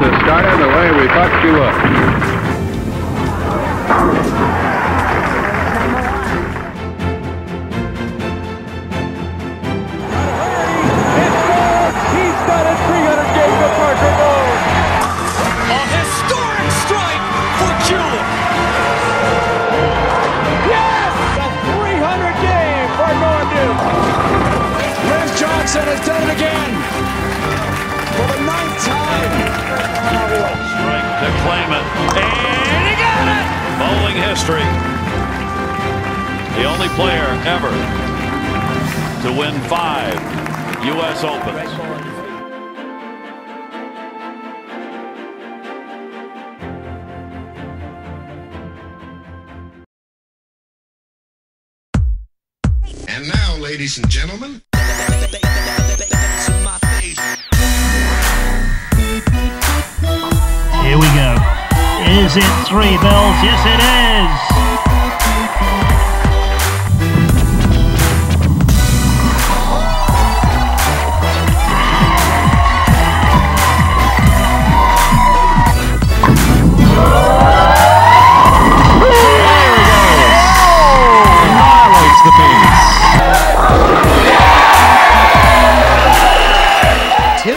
is starting the way we thought she would. He's got a 300 game for Parker Bowles. A historic strike for Jewell. Yes! A 300 game for Nordu. Rev Johnson has done it again. For the 9th time. Strike to claim it. And he got it! Bowling history. The only player ever to win 5 U.S. Opens. And now, ladies and gentlemen, here we go. Is it 3 bells? Yes, it is.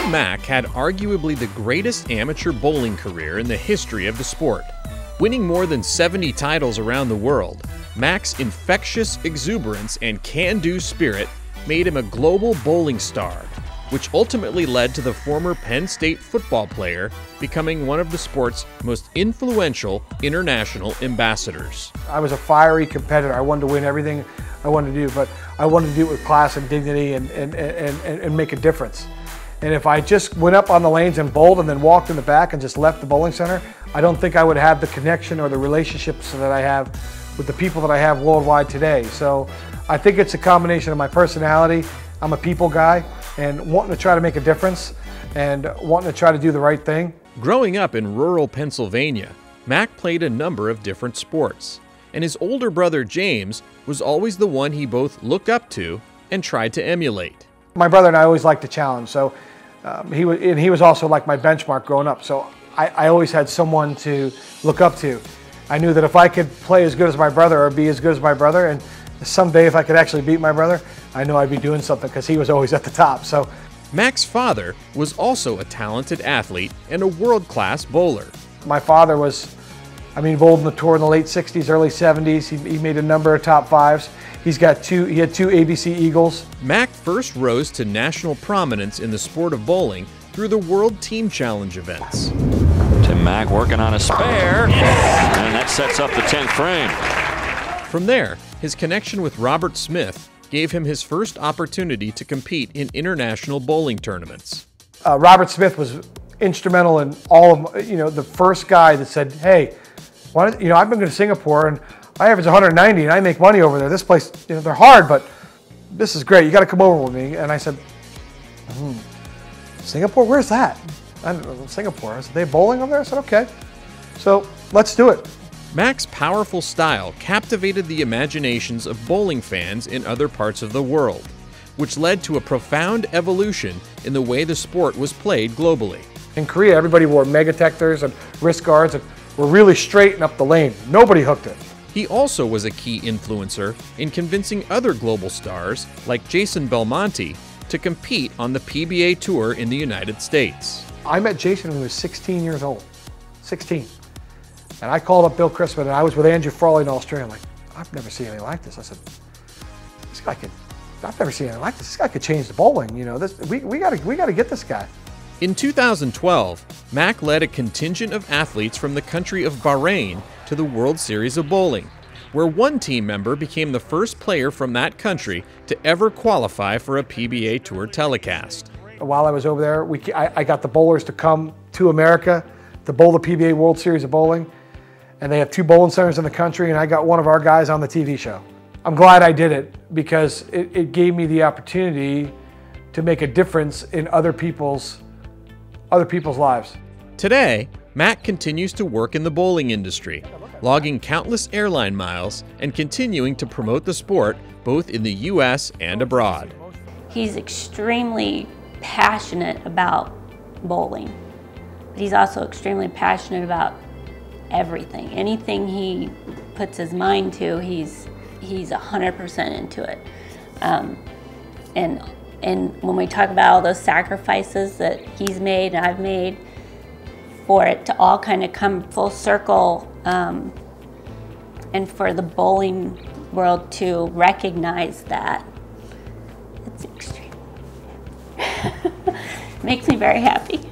Mack had arguably the greatest amateur bowling career in the history of the sport. Winning more than 70 titles around the world, Mack's infectious exuberance and can-do spirit made him a global bowling star, which ultimately led to the former Penn State football player becoming one of the sport's most influential international ambassadors. I was a fiery competitor. I wanted to win everything I wanted to do, but I wanted to do it with class and dignity and make a difference. And if I just went up on the lanes and bowled and then walked in the back and just left the bowling center, I don't think I would have the connection or the relationships that I have with the people that I have worldwide today. So I think it's a combination of my personality. I'm a people guy and wanting to try to make a difference and wanting to try to do the right thing. Growing up in rural Pennsylvania, Mack played a number of different sports, and his older brother James was always the one he both looked up to and tried to emulate. My brother and I always liked to challenge, so he was also like my benchmark growing up. So I always had someone to look up to. I knew that if I could play as good as my brother or be as good as my brother, and someday if I could actually beat my brother, I knew I'd be doing something because he was always at the top. So Mack's father was also a talented athlete and a world-class bowler. My father was, bowled on the tour in the late 60s, early 70s. He made a number of top fives. He had two ABC Eagles. Mack first rose to national prominence in the sport of bowling through the World Team Challenge events. Tim Mack working on a spare, and that sets up the 10th frame. From there, his connection with Robert Smith gave him his first opportunity to compete in international bowling tournaments. Robert Smith was instrumental in all of, the first guy that said, hey, I've been going to Singapore and I average 190 and I make money over there. This place, they're hard, but this is great. You got to come over with me. And I said, Singapore? Where's that? I don't know, Singapore. I said, they bowling over there? I said, okay. So let's do it. Mack's powerful style captivated the imaginations of bowling fans in other parts of the world, which led to a profound evolution in the way the sport was played globally. In Korea, everybody wore megatectors and wrist guards and were really straight and up the lane. Nobody hooked it. He also was a key influencer in convincing other global stars like Jason Belmonte to compete on the PBA Tour in the United States. I met Jason when he was 16 years old, 16. And I called up Bill Crispin and I was with Andrew Frawley in Australia. I'm like, I've never seen anything like this. I said, I've never seen anything like this. This guy could change the bowling. We gotta get this guy. In 2012, Mack led a contingent of athletes from the country of Bahrain to the World Series of Bowling, where one team member became the first player from that country to ever qualify for a PBA Tour telecast. While I was over there, I got the bowlers to come to America to bowl the PBA World Series of Bowling, and they have 2 bowling centers in the country, and I got one of our guys on the TV show. I'm glad I did it because it gave me the opportunity to make a difference in other people's lives. Today, Mack continues to work in the bowling industry, logging countless airline miles and continuing to promote the sport both in the U.S. and abroad. He's extremely passionate about bowling. but he's also extremely passionate about everything. Anything he puts his mind to, he's 100% into it. And when we talk about all those sacrifices that he's made and I've made, for it to all kind of come full circle, and for the bowling world to recognize that, it's extreme. Makes me very happy.